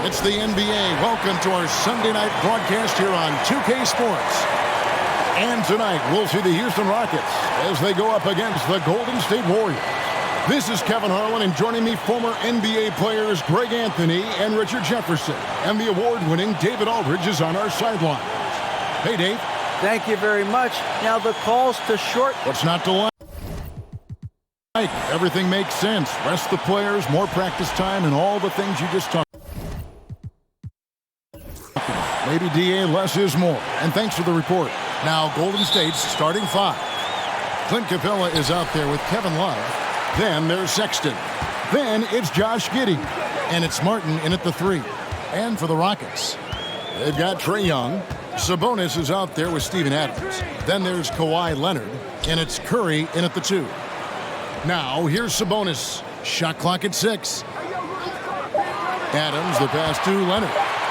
It's the NBA. Welcome to our Sunday night broadcast here on 2K Sports. And tonight, we'll see the Houston Rockets as they go up against the Golden State Warriors. This is Kevin Harlan, and joining me, former NBA players Greg Anthony and Richard Jefferson. And the award-winning David Aldridge is on our sidelines. Hey, Dave. Thank you very much. Now the calls to short. What's not to like? Everything makes sense. Rest the players, more practice time, and all the things you just talked about. Maybe DA, less is more. And thanks for the report. Now Golden State's starting five. Clint Capella is out there with Kevin Love. Then there's Sexton. Then it's Josh Giddey. And it's Martin in at the 3. And for the Rockets, they've got Trae Young. Sabonis is out there with Steven Adams. Then there's Kawhi Leonard. And it's Curry in at the 2. Now here's Sabonis. Shot clock at 6. Adams, the pass to Leonard.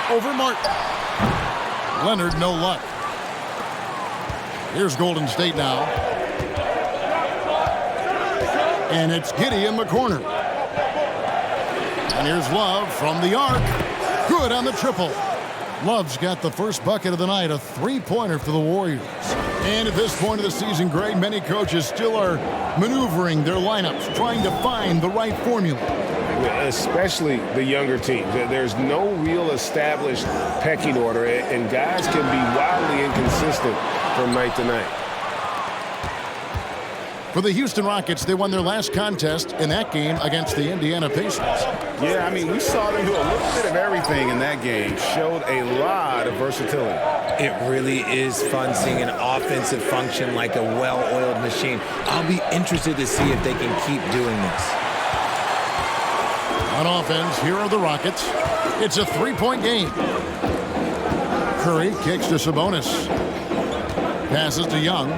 Over Martin. Leonard, no luck. Here's Golden State now. And it's Giddey in the corner. And here's Love from the arc. Good on the triple. Love's got the first bucket of the night, a three-pointer for the Warriors. And at this point of the season, Greg, many coaches still are maneuvering their lineups, trying to find the right formula. Especially the younger teams. There's no real established pecking order, and guys can be wildly inconsistent from night to night. For the Houston Rockets, they won their last contest in that game against the Indiana Pacers. Yeah, I mean, we saw them do a little bit of everything in that game. Showed a lot of versatility. It really is fun seeing an offensive function like a well-oiled machine. I'll be interested to see if they can keep doing this. On offense, here are the Rockets. It's a three-point game. Curry kicks to Sabonis. Passes to Young.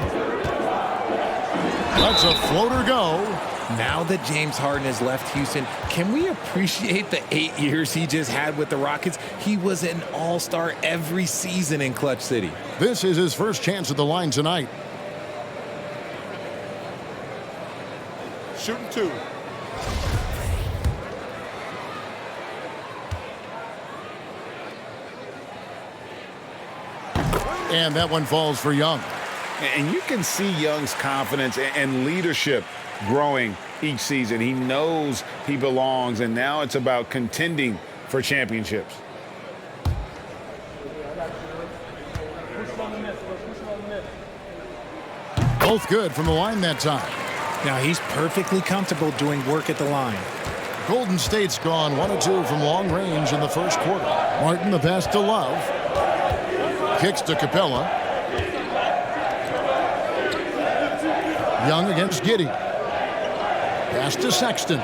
Lets a floater go. Now that James Harden has left Houston, can we appreciate the 8 years he just had with the Rockets? He was an all-star every season in Clutch City. This is his first chance at the line tonight. Shooting 2. And that one falls for Young. And you can see Young's confidence and leadership growing each season. He knows he belongs, and now it's about contending for championships. Both good from the line that time. Now he's perfectly comfortable doing work at the line. Golden State's gone 1 of 2 from long range in the first quarter. Martin, the pass to Love. Kicks to Capella. Young against Giddey. Pass to Sexton.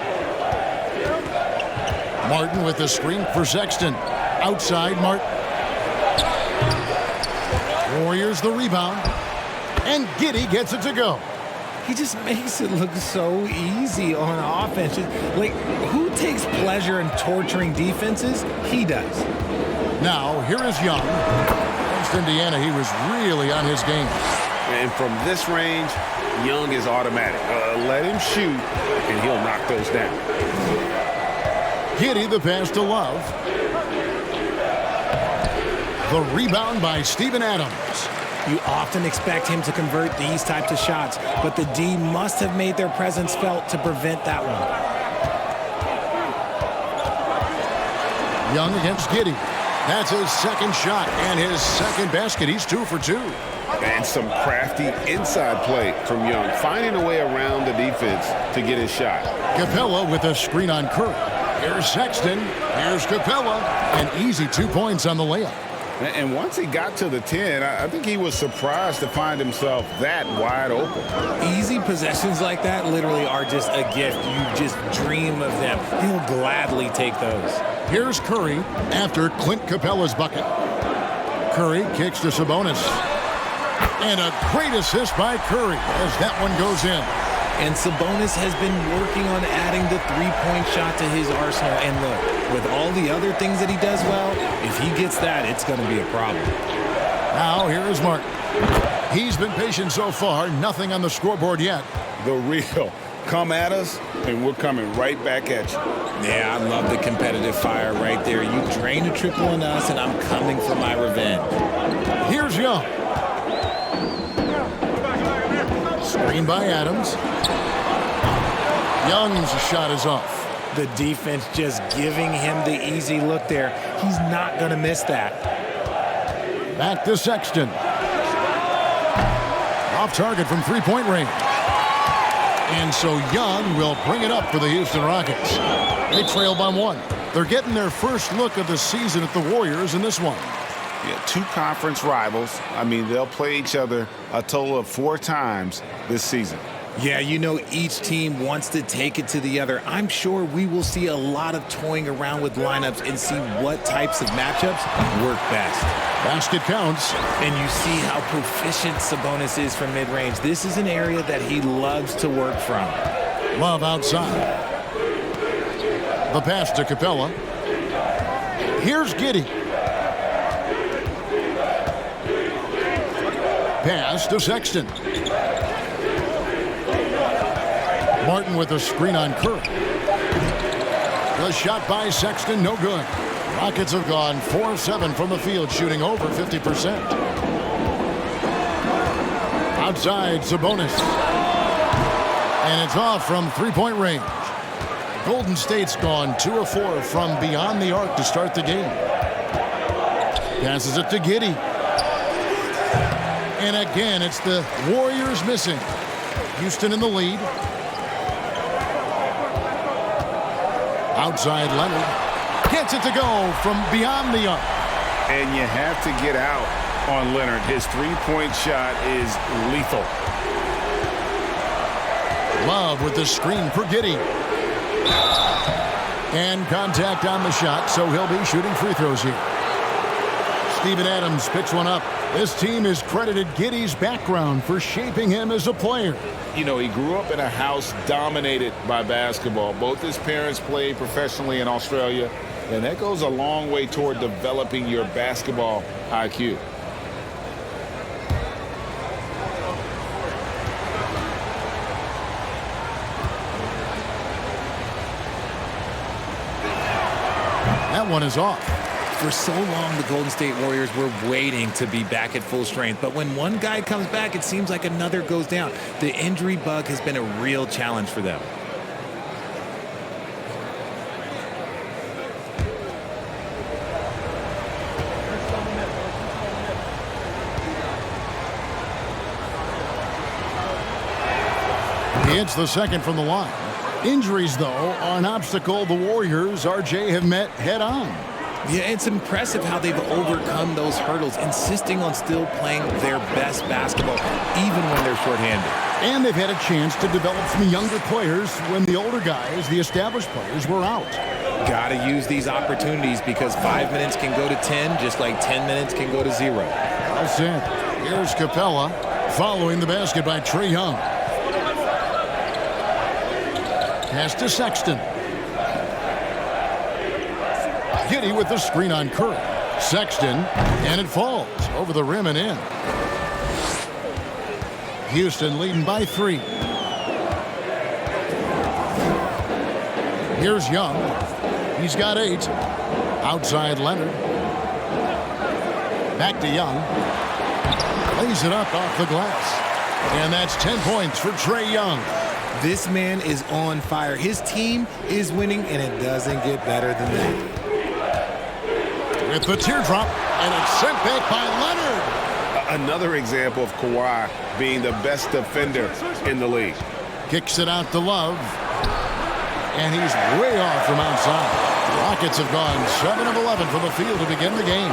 Martin with the screen for Sexton. Outside Martin. Warriors the rebound. And Giddey gets it to go. He just makes it look so easy on offense. Like, who takes pleasure in torturing defenses? He does. Now, here is Young. Against Indiana, he was really on his game. And from this range, Young is automatic. Let him shoot, and he'll knock those down. Giddey, the pass to Love. The rebound by Steven Adams. You often expect him to convert these types of shots, but the D must have made their presence felt to prevent that one. Young against Giddey. That's his second shot and his second basket. He's 2 for 2. And some crafty inside play from Young, finding a way around the defense to get his shot. Capella with a screen on Curry. Here's Sexton. Here's Capella. An easy 2 points on the layup. And once he got to the 10, I think he was surprised to find himself that wide open. Easy possessions like that literally are just a gift. You just dream of them. He'll gladly take those. Here's Curry after Clint Capella's bucket. Curry kicks to Sabonis. And a great assist by Curry as that one goes in. And Sabonis has been working on adding the three-point shot to his arsenal. And look, with all the other things that he does well, if he gets that, it's going to be a problem. Now here is Martin. He's been patient so far. Nothing on the scoreboard yet. The real Come at us, and we're coming right back at you. Yeah, I love the competitive fire right there. You drain a triple on us, and I'm coming for my revenge. Here's Young. Screen by Adams. Young's shot is off. The defense just giving him the easy look there. He's not going to miss that. Back to Sexton. Off target from three-point range. And so Young will bring it up for the Houston Rockets. They trail by 1. They're getting their first look of the season at the Warriors in this one. Yeah, 2 conference rivals. I mean, they'll play each other a total of 4 times this season. Yeah, you know, each team wants to take it to the other. I'm sure we will see a lot of toying around with lineups and see what types of matchups work best. Basket counts. And you see how proficient Sabonis is from mid-range. This is an area that he loves to work from. Love outside. The pass to Capella. Here's Giddey. Pass to Sexton. Martin with a screen on Curry. The shot by Sexton, no good. Rockets have gone 4-7 from the field, shooting over 50%. Outside, Sabonis. And it's off from three-point range. Golden State's gone 2 of 4 from beyond the arc to start the game. Passes it to Giddey. And again, it's the Warriors missing. Houston in the lead. Outside Leonard. Gets it to go from beyond the arc. And you have to get out on Leonard. His three-point shot is lethal. Love with the screen for Giddey. And contact on the shot, so he'll be shooting free throws here. Steven Adams picks one up. This team has credited Giddey's background for shaping him as a player. You know, he grew up in a house dominated by basketball. Both his parents played professionally in Australia, and that goes a long way toward developing your basketball IQ. That one is off. For so long, the Golden State Warriors were waiting to be back at full strength. But when one guy comes back, it seems like another goes down. The injury bug has been a real challenge for them. It's the second from the line. Injuries, though, are an obstacle the Warriors, RJ, have met head-on. Yeah, it's impressive how they've overcome those hurdles, insisting on still playing their best basketball, even when they're shorthanded. And they've had a chance to develop some younger players when the older guys, the established players, were out. Got to use these opportunities because 5 minutes can go to 10, just like 10 minutes can go to 0. Well said. Here's Capella following the basket by Trae Young. Pass to Sexton. Giddey with the screen on Curry. Sexton, and it falls over the rim and in. Houston leading by 3. Here's Young. He's got 8. Outside Leonard. Back to Young. Lays it up off the glass. And that's 10 points for Trae Young. This man is on fire. His team is winning, and it doesn't get better than that. With the teardrop, and it's sent back by Leonard. Another example of Kawhi being the best defender in the league. Kicks it out to Love. And he's way off from outside. The Rockets have gone 7 of 11 from the field to begin the game.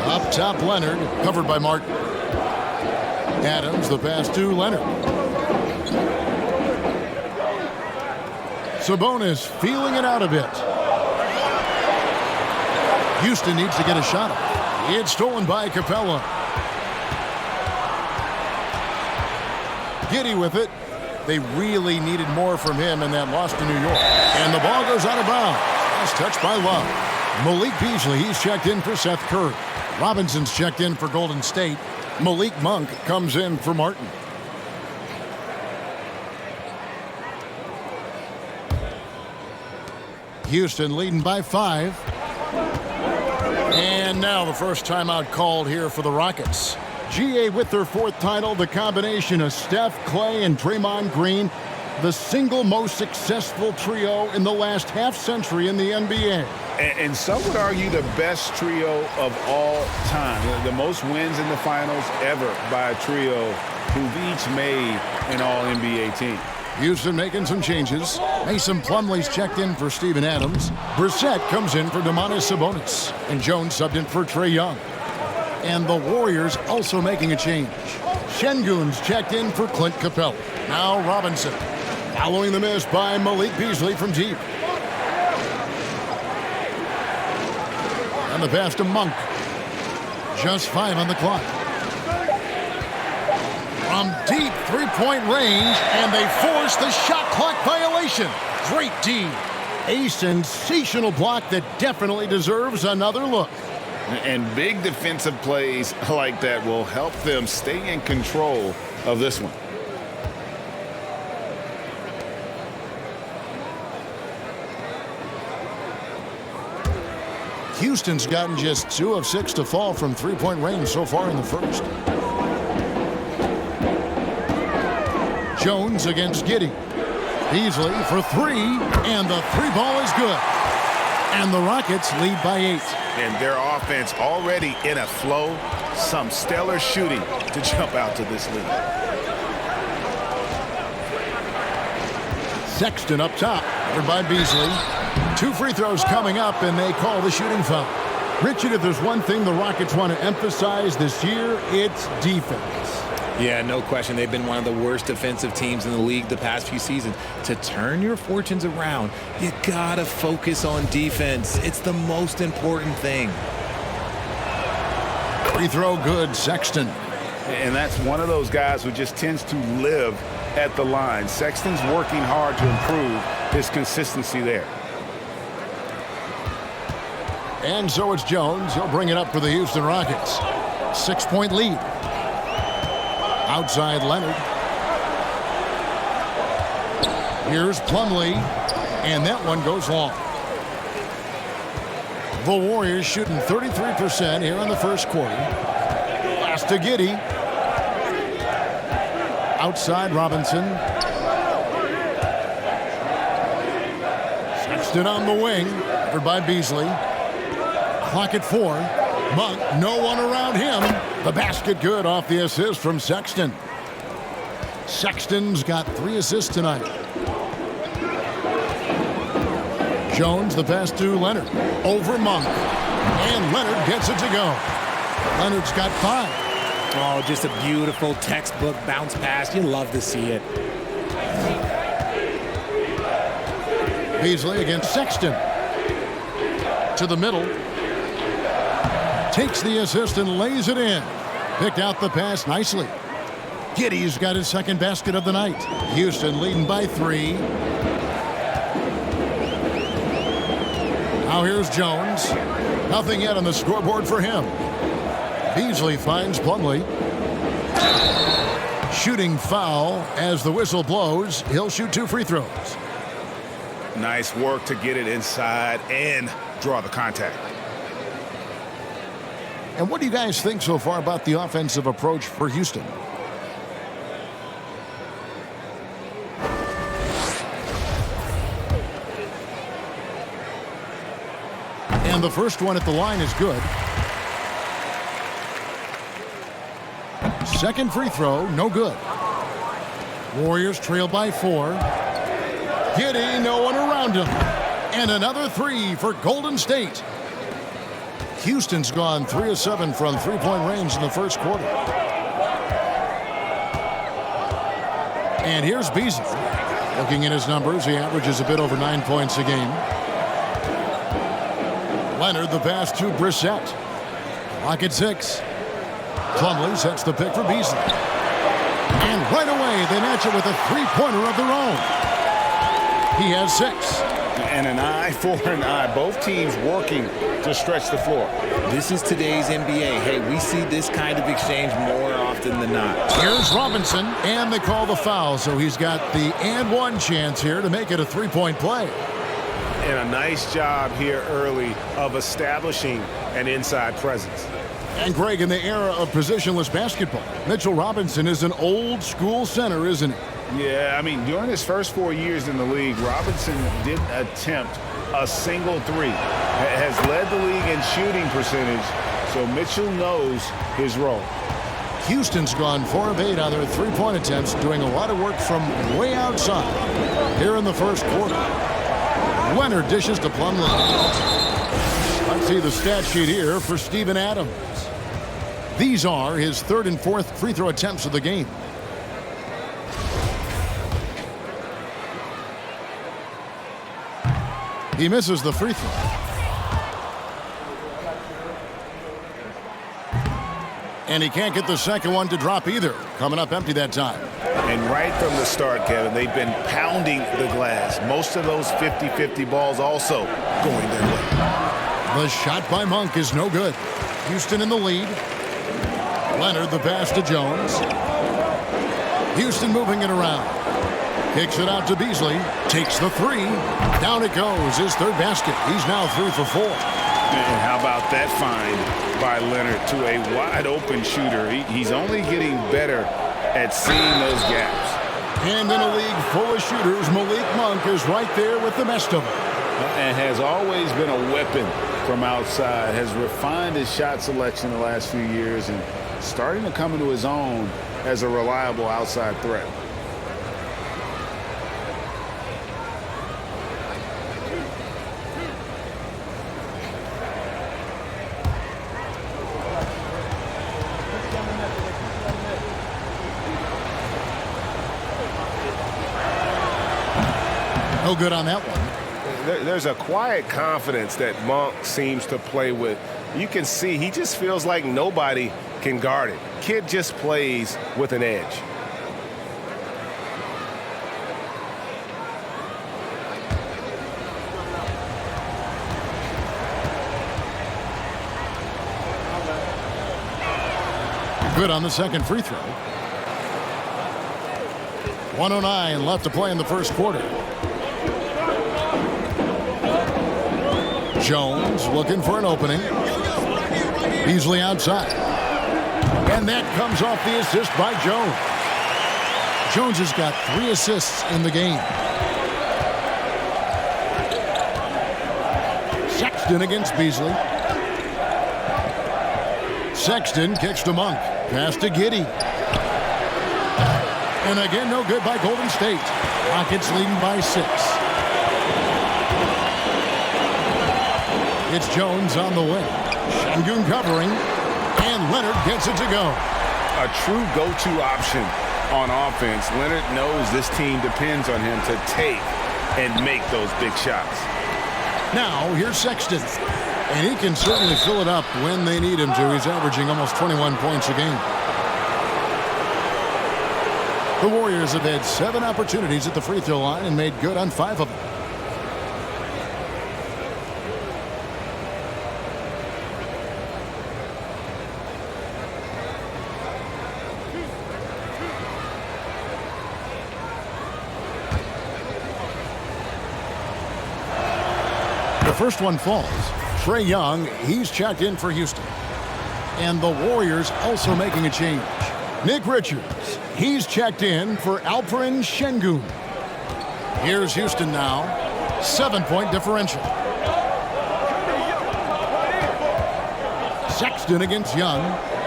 Up top, Leonard, covered by Martin. Adams, the pass to Leonard. Sabonis feeling it out a bit. Houston needs to get a shot up. It's stolen by Capella. Giddey with it. They really needed more from him in that loss to New York. And the ball goes out of bounds. Last touch by Love. Malik Beasley, he's checked in for Seth Curry. Robinson's checked in for Golden State. Malik Monk comes in for Martin. Houston leading by 5. And now the first timeout called here for the Rockets. GA with their 4th title, the combination of Steph, Clay, and Draymond Green, the single most successful trio in the last half-century in the NBA. And some would argue the best trio of all time. The most wins in the finals ever by a trio who've each made an All-NBA team. Houston making some changes. Mason Plumlee's checked in for Steven Adams. Brissett comes in for Domantas Sabonis. And Jones subbed in for Trae Young. And the Warriors also making a change. Şengün's checked in for Clint Capella. Now Robinson. Following the miss by Malik Beasley from deep. And the pass to Monk. Just 5 on the clock. From deep three-point range, and they force the shot clock violation. Great D. A sensational block that definitely deserves another look. And big defensive plays like that will help them stay in control of this one. Houston's gotten just 2 of 6 to fall from three-point range so far in the first. Jones against Giddey. Beasley for 3, and the 3 ball is good. And the Rockets lead by 8. And their offense already in a flow. Some stellar shooting to jump out to this lead. Sexton up top, covered by Beasley. 2 free throws coming up, and they call the shooting foul. Richard, if there's one thing the Rockets want to emphasize this year, it's defense. Yeah, no question. They've been one of the worst defensive teams in the league the past few seasons. To turn your fortunes around, you gotta focus on defense. It's the most important thing. Free throw good, Sexton. And that's one of those guys who just tends to live at the line. Sexton's working hard to improve his consistency there. And so it's Jones. He'll bring it up for the Houston Rockets. 6-point lead. Outside Leonard. Here's Plumlee, and that one goes long. The Warriors shooting 33% here in the first quarter. Pass to Giddey. Outside Robinson. Sexton on the wing, covered by Beasley. Clock at 4. Monk, no one around him. The basket good off the assist from Sexton. Sexton's got 3 assists tonight. Jones, the pass to Leonard. Over Monk. And Leonard gets it to go. Leonard's got 5. Oh, just a beautiful textbook bounce pass. You love to see it. Beasley against Sexton. To the middle. Takes the assist and lays it in. Picked out the pass nicely. Giddey's got his second basket of the night. Houston leading by 3. Now here's Jones. Nothing yet on the scoreboard for him. Beasley finds Plumlee. Shooting foul as the whistle blows. He'll shoot 2 free throws. Nice work to get it inside and draw the contact. And what do you guys think so far about the offensive approach for Houston? And the first one at the line is good. Second free throw, no good. Warriors trail by 4. Giddey, no one around him. And another 3 for Golden State. Houston's gone 3 of 7 from three-point range in the first quarter. And here's Beasley. Looking at his numbers, he averages a bit over 9 points a game. Leonard, the pass to Brissett. Clock at 6. Plumlee sets the pick for Beasley. And right away, they match it with a three-pointer of their own. He has 6. And an eye for an eye. Both teams working to stretch the floor. This is today's NBA. Hey, we see this kind of exchange more often than not. Here's Robinson, and they call the foul, so he's got the and one chance here to make it a three-point play. And a nice job here early of establishing an inside presence. And Greg, in the era of positionless basketball, Mitchell Robinson is an old school center, isn't he? Yeah, I mean, during his first 4 years in the league, Robinson didn't attempt a single three. Has led the league in shooting percentage, so Mitchell knows his role. Houston's gone 4 of 8 on their three-point attempts, doing a lot of work from way outside. Here in the first quarter, Leonard dishes to Plumlee. Let's see the stat sheet here for Steven Adams. These are his third and fourth free throw attempts of the game. He misses the free throw. And he can't get the second one to drop either. Coming up empty that time. And right from the start, Kevin, they've been pounding the glass. Most of those 50-50 balls also going their way. The shot by Monk is no good. Houston in the lead. Leonard the pass to Jones. Houston moving it around. Kicks it out to Beasley. Takes the three. Down it goes. His third basket. He's now 3 for 4. And how about that find by Leonard to a wide-open shooter? He's only getting better at seeing those gaps. And in a league full of shooters, Malik Monk is right there with the best of them. And has always been a weapon from outside. Has refined his shot selection the last few years and starting to come into his own as a reliable outside threat. No good on that one. There's a quiet confidence that Monk seems to play with. You can see he just feels like nobody can guard it. Kid just plays with an edge. Good on the second free throw. 1:09 left to play in the first quarter. Jones looking for an opening. Beasley outside. And that comes off the assist by Jones. Jones has got 3 assists in the game. Sexton against Beasley. Sexton kicks to Monk. Pass to Giddey. And again, no good by Golden State. Rockets leading by 6. It's Jones on the wing. Şengün covering. And Leonard gets it to go. A true go-to option on offense. Leonard knows this team depends on him to take and make those big shots. Now, here's Sexton. And he can certainly fill it up when they need him to. He's averaging almost 21 points a game. The Warriors have had 7 opportunities at the free throw line and made good on 5 of them. The first one falls. Trae Young, he's checked in for Houston. And the Warriors also making a change. Nick Richards, he's checked in for Alperen Şengün. Here's Houston now. 7-point differential. Sexton against Young.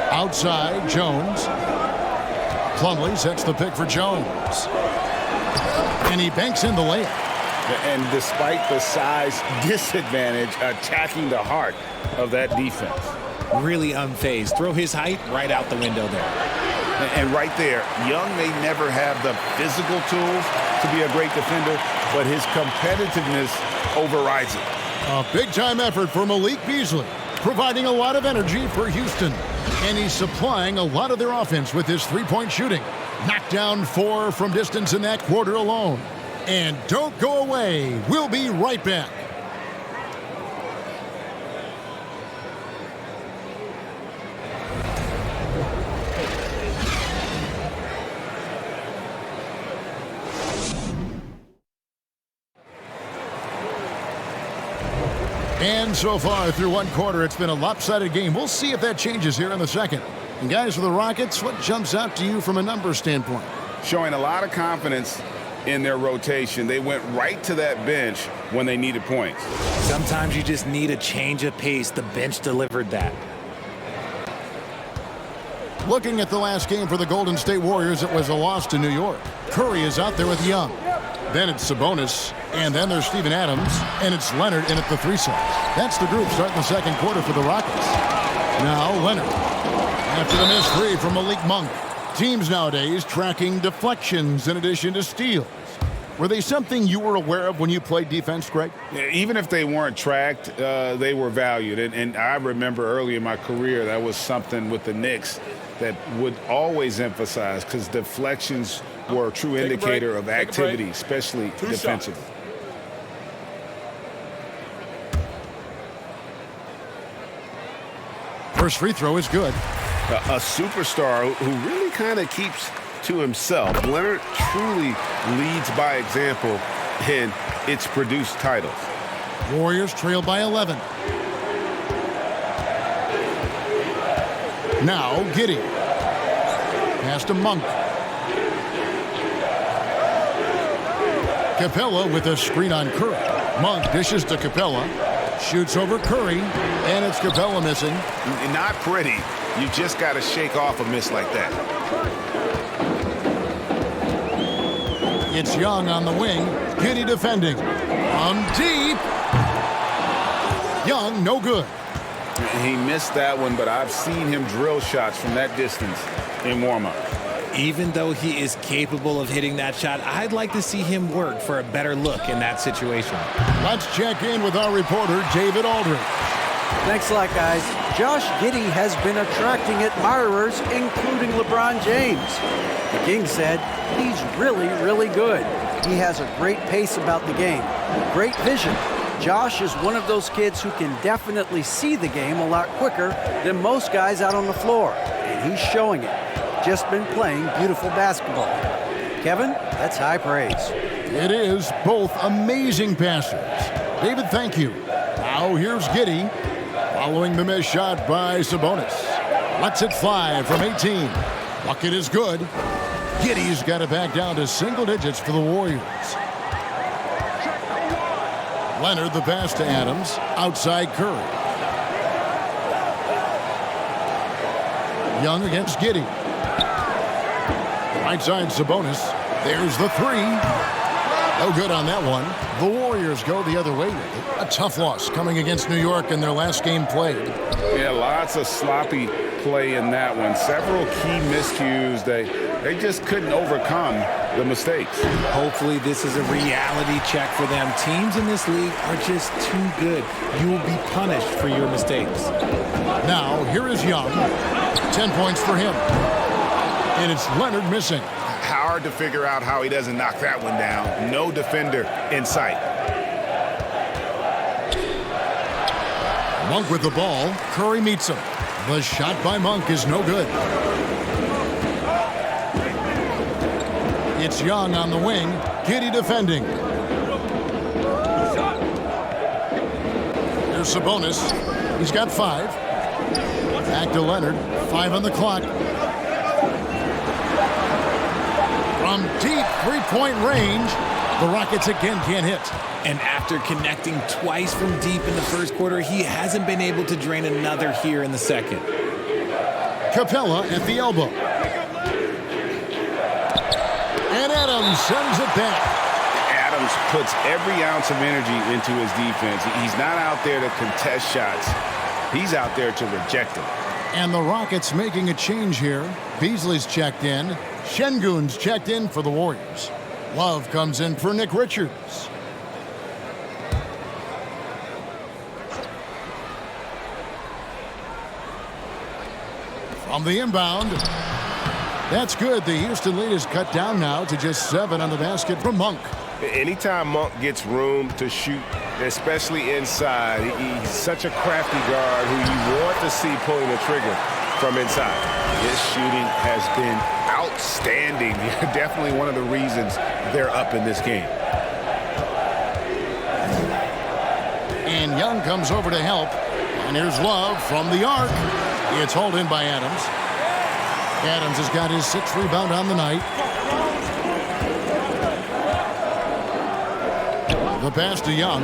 Outside, Jones. Plumlee sets the pick for Jones. And he banks in the layup. And despite the size disadvantage, attacking the heart of that defense. Really unfazed. Throw his height right out the window there. And right there, Young may never have the physical tools to be a great defender, but his competitiveness overrides it. A big-time effort for Malik Beasley, providing a lot of energy for Houston. And he's supplying a lot of their offense with his three-point shooting. Knocked down 4 from distance in that quarter alone. And don't go away. We'll be right back. And so far through one quarter, it's been a lopsided game. We'll see if that changes here in the second. And guys, for the Rockets, what jumps out to you from a numbers standpoint? Showing a lot of confidence in their rotation. They went right to that bench when they needed points. Sometimes you just need a change of pace. The bench delivered that. Looking at the last game for the Golden State Warriors, it was a loss to New York. Curry is out there with Young. Then it's Sabonis, and then there's Steven Adams, and it's Leonard in at the 3 slot. That's the group starting the second quarter for the Rockets. Now Leonard. After the missed 3 from Malik Monk. Teams nowadays tracking deflections in addition to steals. Were they something you were aware of when you played defense, Greg? Yeah, even if they weren't tracked, they were valued. And I remember early in my career, that was something with the Knicks that would always emphasize, because deflections were a true indicator of activity, especially defensively. First free throw is good. A superstar who really kind of keeps to himself. Leonard truly leads by example, and it's produced titles. Warriors trail by 11. Now Giddey. Pass to Monk. Capella with a screen on Curry. Monk dishes to Capella. Shoots over Curry, and it's Capella missing. Not pretty. You just got to shake off a miss like that. It's Young on the wing. Giddey defending. From deep. Young, no good. He missed that one, but I've seen him drill shots from that distance in warm-up. Even though he is capable of hitting that shot, I'd like to see him work for a better look in that situation. Let's check in with our reporter, David Aldridge. Thanks a lot, guys. Josh Giddey has been attracting admirers, including LeBron James. The King said he's really, really good. He has a great pace about the game, great vision. Josh is one of those kids who can definitely see the game a lot quicker than most guys out on the floor, and he's showing it. Just been playing beautiful basketball. Kevin, that's high praise. It is. Both amazing passers. David, thank you. Now here's Giddey, following the missed shot by Sabonis. Lets it fly from 18. Bucket is good. Giddey's got it back down to single digits for the Warriors. Leonard, the pass to Adams. Outside Curry. Young against Giddey. Right side Sabonis. There's the 3. No good on that one. The Warriors go the other way with it. A tough loss coming against New York in their last game played. Yeah, lots of sloppy play in that one. Several key miscues. They just couldn't overcome the mistakes. Hopefully this is a reality check for them. Teams in this league are just too good. You will be punished for your mistakes. Now, here is Young. 10 points for him. And it's Leonard missing. Hard to figure out how he doesn't knock that one down. No defender in sight. Monk with the ball. Curry meets him. The shot by Monk is no good. It's Young on the wing. Giddey defending. There's Sabonis. He's got 5. Back to Leonard. 5 on the clock. From deep three-point range, the Rockets again can't hit. And after connecting twice from deep in the first quarter, he hasn't been able to drain another here in the second. Capella at the elbow. And Adams sends it back. Adams puts every ounce of energy into his defense. He's not out there to contest shots. He's out there to reject them. And the Rockets making a change here. Beasley's checked in. Şengün's checked in for the Warriors. Love comes in for Nick Richards. From the inbound. That's good. The Houston lead is cut down now to just 7 on the basket from Monk. Anytime Monk gets room to shoot, especially inside, he's such a crafty guard who you want to see pulling the trigger from inside. His shooting has been outstanding. Definitely one of the reasons they're up in this game. And Young comes over to help. And here's Love from the arc. It's hauled in by Adams. Adams has got his 6th rebound on the night. The pass to Young.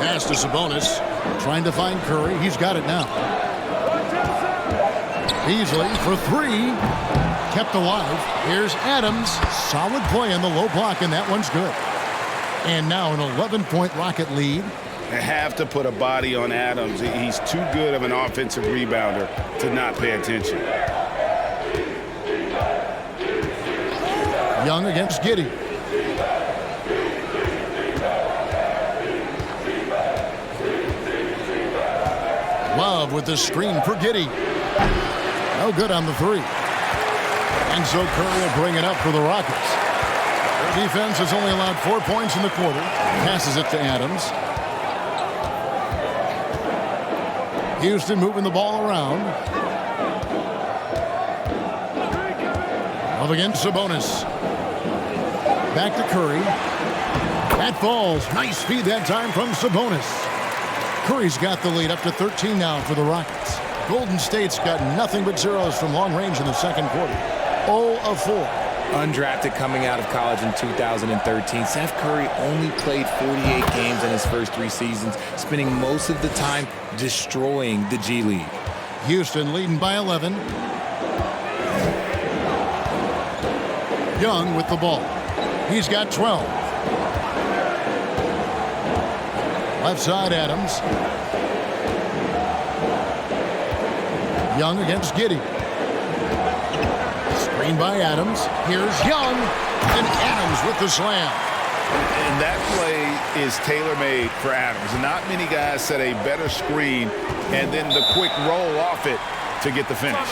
Pass to Sabonis. Trying to find Curry. He's got it now. Beasley for 3. Kept alive. Here's Adams. Solid play in the low block, and that one's good. And now an 11-point Rocket lead. They have to put a body on Adams. He's too good of an offensive rebounder to not pay attention. Young against Giddey. Love with the screen for Giddey. No good on the 3. And so Curry will bring it up for the Rockets. Their defense has only allowed 4 points in the quarter. Passes it to Adams. Houston moving the ball around. Love against Sabonis. Back to Curry. That falls. Nice feed that time from Sabonis. Curry's got the lead up to 13 now for the Rockets. Golden State's got nothing but zeros from long range in the second quarter. 0 of 4. Undrafted coming out of college in 2013, Seth Curry only played 48 games in his first 3 seasons, spending most of the time destroying the G League. Houston leading by 11. Young with the ball. He's got 12. Left side, Adams. Young against Giddey. Screen by Adams. Here's Young. And Adams with the slam. And that play is tailor-made for Adams. Not many guys set a better screen and then the quick roll off it to get the finish.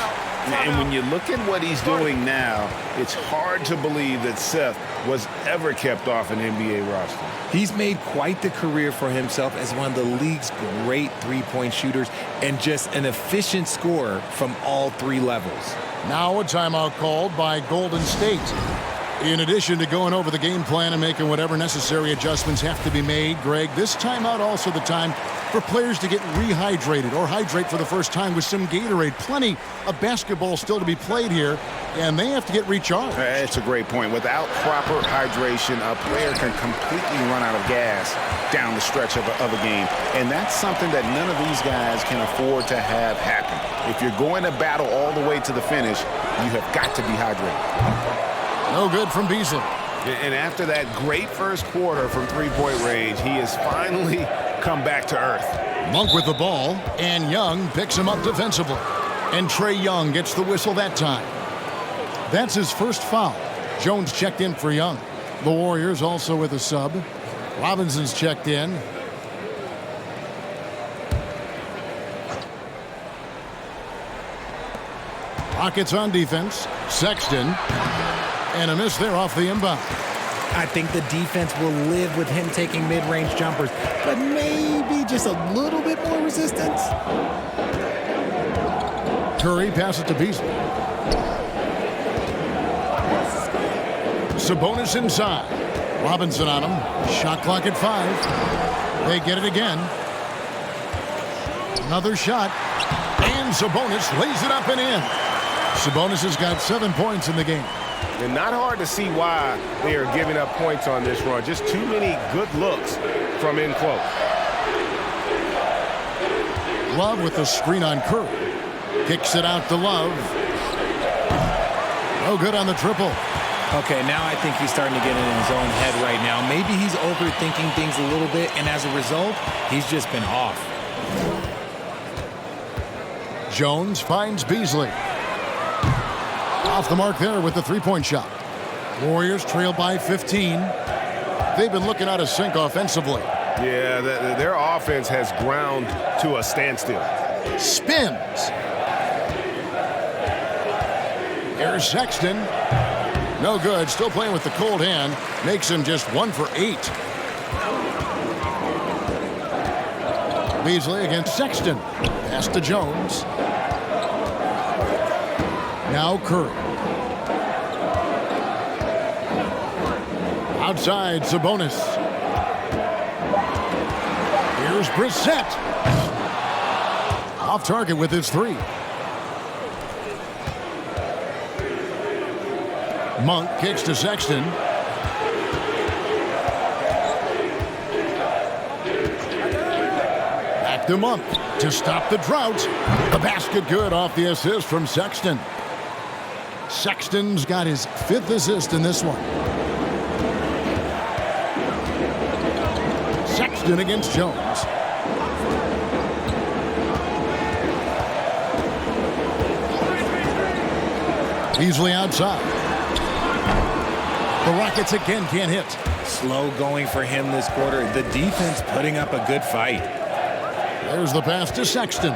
And when you look at what he's doing now, it's hard to believe that Seth was ever kept off an NBA roster. He's made quite the career for himself as one of the league's great three-point shooters and just an efficient scorer from all 3 levels. Now a timeout called by Golden State. In addition to going over the game plan and making whatever necessary adjustments have to be made, Greg, this timeout also the time for players to get rehydrated or hydrate for the first time with some Gatorade. Plenty of basketball still to be played here, and they have to get recharged. That's a great point. Without proper hydration, a player can completely run out of gas down the stretch of a game, and that's something that none of these guys can afford to have happen. If you're going to battle all the way to the finish, you have got to be hydrated. No good from Beasley. And after that great first quarter from three-point range, he has finally come back to earth. Monk with the ball, and Young picks him up defensively. And Trae Young gets the whistle that time. That's his first foul. Jones checked in for Young. The Warriors also with a sub. Robinson's checked in. Rockets on defense. Sexton. And a miss there off the inbound. I think the defense will live with him taking mid-range jumpers, but maybe just a little bit more resistance. Curry passes to Beasley. Sabonis inside. Robinson on him. Shot clock at 5. They get it again. Another shot. And Sabonis lays it up and in. Sabonis has got 7 points in the game. And not hard to see why they are giving up points on this run. Just too many good looks from in close. Love with the screen on Curry. Kicks it out to Love. No good on the triple. Okay, now I think he's starting to get in his own head right now. Maybe he's overthinking things a little bit, and as a result, he's just been off. Jones finds Beasley. Off the mark there with the three-point shot. Warriors trail by 15. They've been looking out of sync offensively. Yeah, their offense has ground to a standstill. Spins. Here's Sexton. No good. Still playing with the cold hand. Makes him just 1 for 8. Beasley against Sexton. Pass to Jones. Now Curry. Outside, Sabonis. Here's Brissett. Off target with his three. Monk kicks to Sexton. Back to Monk to stop the drought. The basket good off the assist from Sexton. Sexton's got his 5th assist in this one. Sexton against Jones. Beasley outside. The Rockets again can't hit. Slow going for him this quarter. The defense putting up a good fight. There's the pass to Sexton.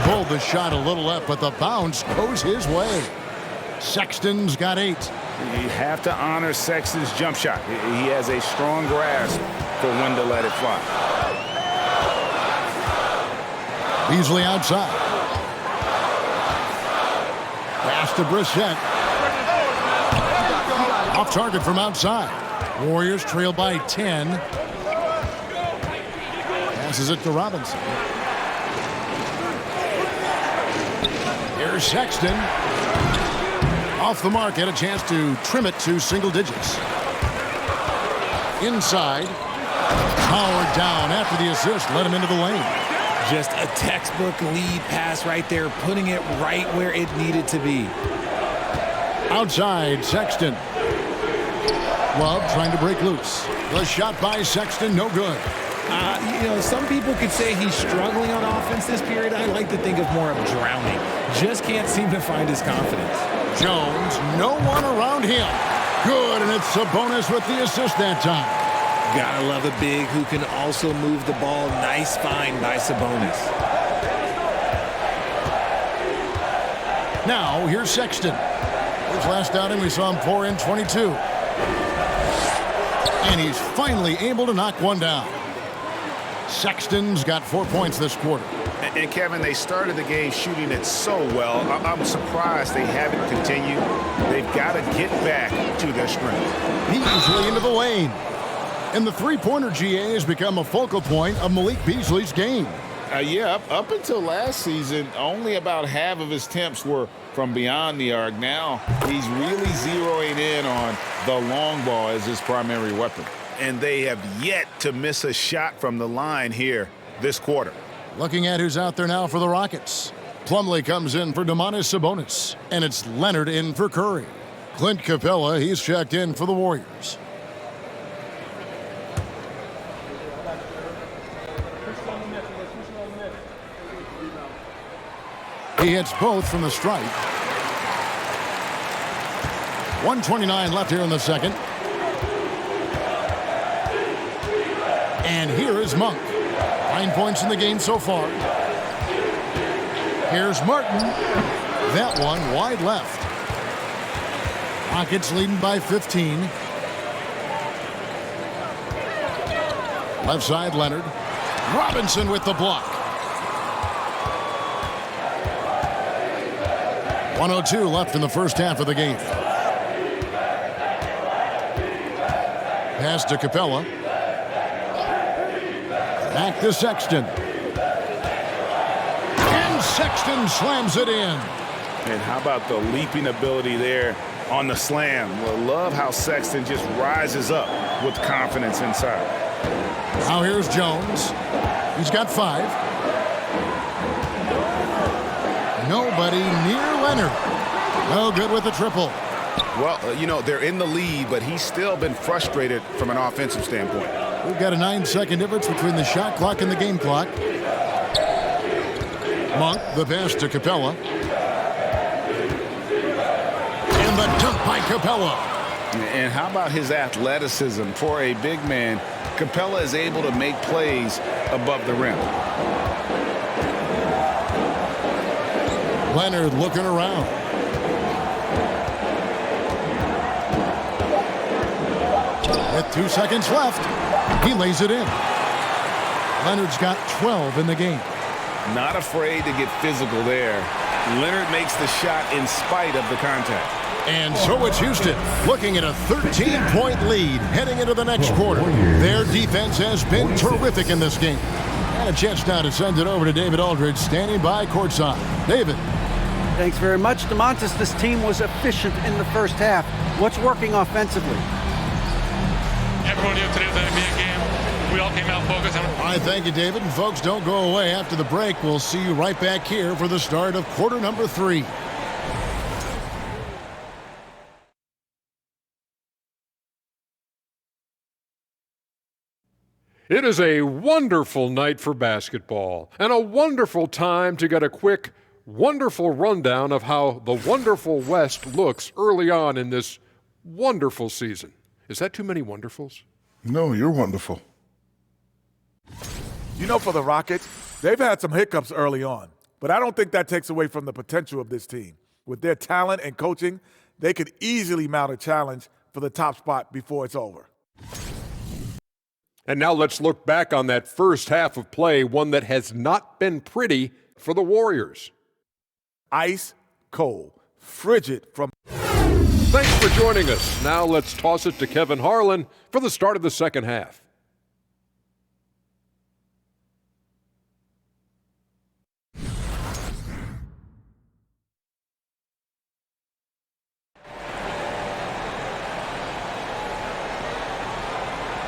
Pulled the shot a little left, but the bounce goes his way. Sexton's got 8. You have to honor Sexton's jump shot. He has a strong grasp for when to let it fly. Beasley outside. Pass to Brissett. Off target from outside. Warriors trail by 10. Passes it to Robinson. Here's Sexton. Off the mark, had a chance to trim it to single digits. Inside. Powered down after the assist. Let him into the lane. Just a textbook lead pass right there, putting it right where it needed to be. Outside, Sexton. Love trying to break loose. The shot by Sexton, no good. Some people could say he's struggling on offense this period. I like to think of more of drowning. Just can't seem to find his confidence. Jones, no one around him. Good, and it's Sabonis with the assist that time. Gotta love a big who can also move the ball. Nice find by Sabonis. Now, here's Sexton. His last outing, we saw him pour in 22. And he's finally able to knock one down. Sexton's got 4 points this quarter. And Kevin, they started the game shooting it so well. I'm surprised they haven't continued. They've got to get back to their strength. Beasley into the lane. And the three-pointer GA has become a focal point of Malik Beasley's game. Up until last season, only about half of his attempts were from beyond the arc. Now he's really zeroing in on the long ball as his primary weapon. And they have yet to miss a shot from the line here this quarter. Looking at who's out there now for the Rockets. Plumlee comes in for Domantas Sabonis. And it's Leonard in for Curry. Clint Capella, he's checked in for the Warriors. He hits both from the stripe. 1:29 left here in the second. And here is Monk. 9 points in the game so far. Here's Martin. That one wide left. Rockets leading by 15. Left side, Leonard. Robinson with the block. 1:02 left in the first half of the game. Pass to Capella. Back to Sexton. And Sexton slams it in. And how about the leaping ability there on the slam? Well, love how Sexton just rises up with confidence inside. Now here's Jones. He's got 5. Nobody near Leonard. No good with the triple. Well, they're in the lead, but he's still been frustrated from an offensive standpoint. We've got a 9-second difference between the shot clock and the game clock. Monk, the pass to Capella. And the dunk by Capella. And how about his athleticism? For a big man, Capella is able to make plays above the rim. Leonard looking around. With 2 seconds left. He lays it in. Leonard's got 12 in the game. Not afraid to get physical there. Leonard makes the shot in spite of the contact. And so it's Houston looking at a 13-point lead heading into the next quarter. Their defense has been terrific in this game. And a chance now to send it over to David Aldridge, standing by courtside. David. Thanks very much, DeMontis. This team was efficient in the first half. What's working offensively? Everyone knew today was an NBA game. We all came out focused. All right, thank you, David. And folks, don't go away. After the break, we'll see you right back here for the start of quarter number 3. It is a wonderful night for basketball and a wonderful time to get a quick, wonderful rundown of how the wonderful West looks early on in this wonderful season. Is that too many wonderfuls? No, you're wonderful. You know, for the Rockets, they've had some hiccups early on, but I don't think that takes away from the potential of this team. With their talent and coaching, they could easily mount a challenge for the top spot before it's over. And now let's look back on that first half of play, one that has not been pretty for the Warriors. Ice cold, frigid from... Thanks for joining us. Now let's toss it to Kevin Harlan for the start of the second half.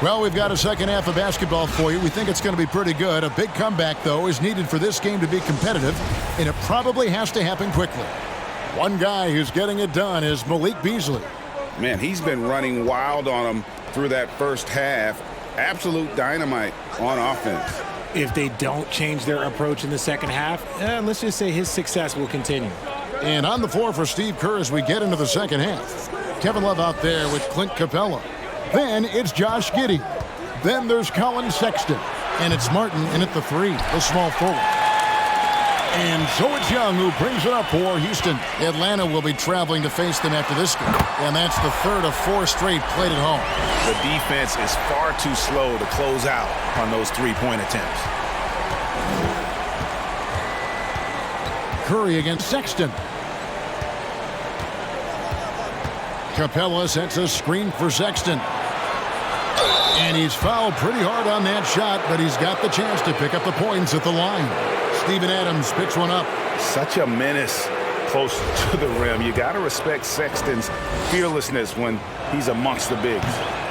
Well, we've got a second half of basketball for you. We think it's going to be pretty good. A big comeback, though, is needed for this game to be competitive, and it probably has to happen quickly. One guy who's getting it done is Malik Beasley. Man, he's been running wild on him through that first half. Absolute dynamite on offense. If they don't change their approach in the second half, let's just say his success will continue. And on the floor for Steve Kerr as we get into the second half. Kevin Love out there with Clint Capella. Then it's Josh Giddey. Then there's Colin Sexton. And it's Martin in at the 3, the small forward. And so it's Young who brings it up for Houston. Atlanta will be traveling to face them after this game. And that's the third of 4 straight played at home. The defense is far too slow to close out on those three-point attempts. Curry against Sexton. Capella sets a screen for Sexton. And he's fouled pretty hard on that shot, but he's got the chance to pick up the points at the line. Steven Adams picks one up. Such a menace close to the rim. You got to respect Sexton's fearlessness when he's amongst the bigs.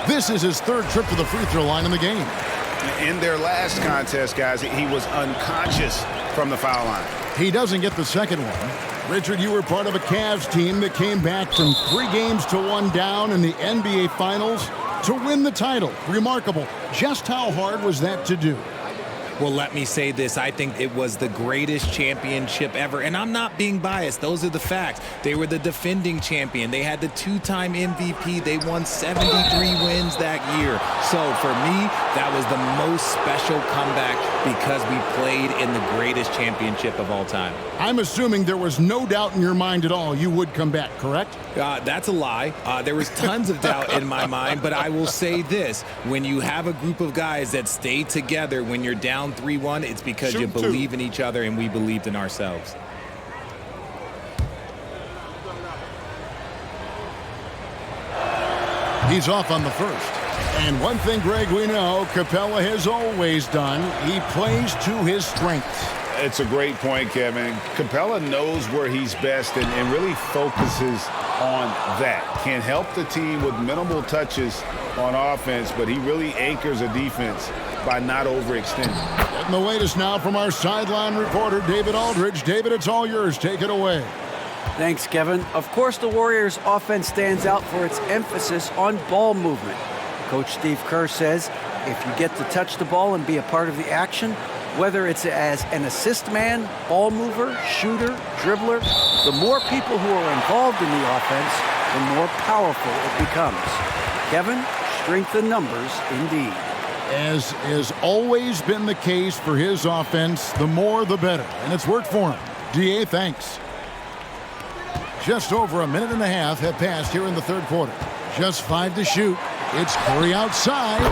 This is his 3rd trip to the free throw line in the game. In their last contest, guys, he was unconscious from the foul line. He doesn't get the second one. Richard, you were part of a Cavs team that came back from 3 games to 1 down in the NBA Finals to win the title. Remarkable. Just how hard was that to do? Well, let me say this. I think it was the greatest championship ever. And I'm not being biased. Those are the facts. They were the defending champion. They had the 2-time MVP. They won 73 wins that year. So for me, that was the most special comeback because we played in the greatest championship of all time. I'm assuming there was no doubt in your mind at all you would come back, correct? That's a lie. There was tons of doubt in my mind, but I will say this. When you have a group of guys that stay together when you're down 3-1, it's because you believe in each other and we believed in ourselves. He's off on the first. And one thing, Greg, we know Capella has always done, he plays to his strengths. It's a great point, Kevin. Capella knows where he's best and really focuses on that. Can help the team with minimal touches on offense, but he really anchors a defense by not overextending. Getting the latest now from our sideline reporter, David Aldridge. David, it's all yours. Take it away. Thanks, Kevin. Of course, the Warriors' offense stands out for its emphasis on ball movement. Coach Steve Kerr says if you get to touch the ball and be a part of the action, whether it's as an assist man, ball mover, shooter, dribbler, the more people who are involved in the offense, the more powerful it becomes. Kevin, strength in numbers indeed. As has always been the case for his offense, the more the better. And it's worked for him. DA, thanks. Just over a minute and a half have passed here in the third quarter. Just 5 to shoot. It's Curry outside.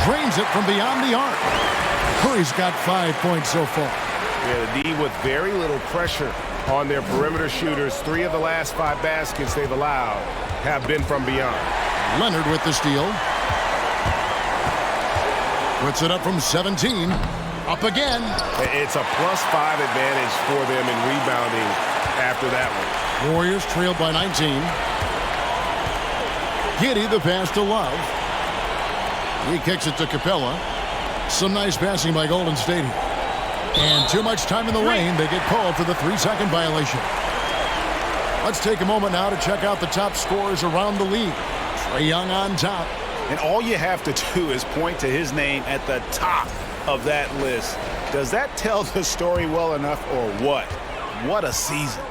Drains it from beyond the arc. Curry's got 5 points so far. Yeah, the D with very little pressure on their perimeter shooters. 3 of the last 5 baskets they've allowed have been from beyond. Leonard with the steal. Puts it up from 17. Up again. It's a +5 advantage for them in rebounding after that one. Warriors trailed by 19. Giddey the pass to Love. He kicks it to Capella. Some nice passing by Golden State. And too much time in the lane. They get called for the 3-second violation. Let's take a moment now to check out the top scorers around the league. Trae Young on top. And all you have to do is point to his name at the top of that list. Does that tell the story well enough or what? What a season.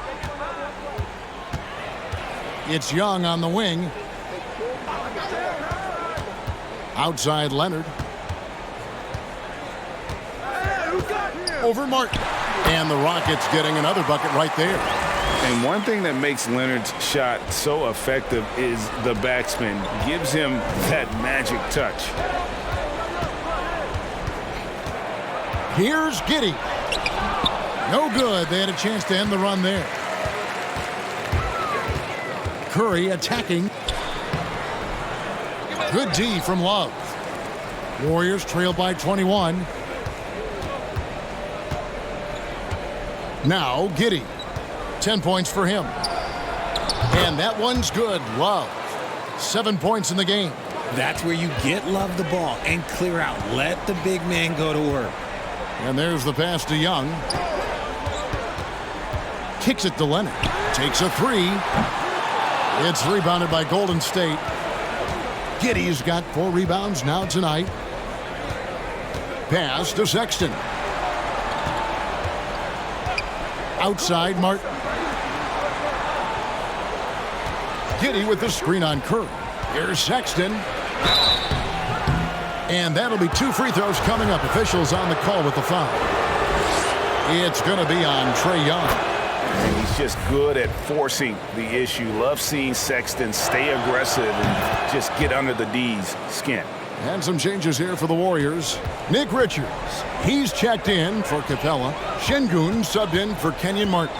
It's Young on the wing. Outside Leonard. Over Martin. And the Rockets getting another bucket right there. And one thing that makes Leonard's shot so effective is the backspin. Gives him that magic touch. Here's Giddey. No good. They had a chance to end the run there. Curry attacking. Good D from Love. Warriors trail by 21. Now Giddey. 10 points for him. And that one's good. Love. 7 points in the game. That's where you get Love the ball and clear out. Let the big man go to work. And there's the pass to Young. Kicks it to Leonard. Takes a 3. It's rebounded by Golden State. Giddey's got 4 rebounds now tonight. Pass to Sexton. Outside Martin. Giddey with the screen on Curry. Here's Sexton. And that'll be 2 free throws coming up. Officials on the call with the foul. It's going to be on Trae Young. And he's just good at forcing the issue. Love seeing Sexton stay aggressive and just get under the D's skin. And some changes here for the Warriors. Nick Richards. He's checked in for Capella. Şengün subbed in for Kenyon Martin.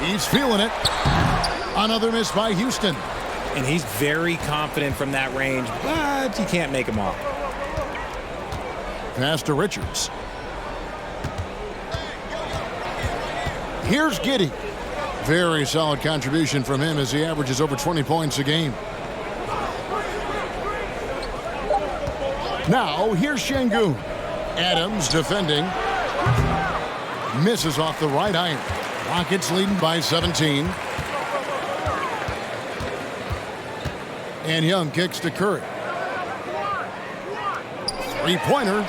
He's feeling it. Another miss by Houston. And he's very confident from that range, but you can't make him off. Pass to Richards. Here's Giddey. Very solid contribution from him as he averages over 20 points a game. Now, here's Şengün. Adams defending. Misses off the right iron. Rockets leading by 17. And Young kicks to Curry. 3-pointer.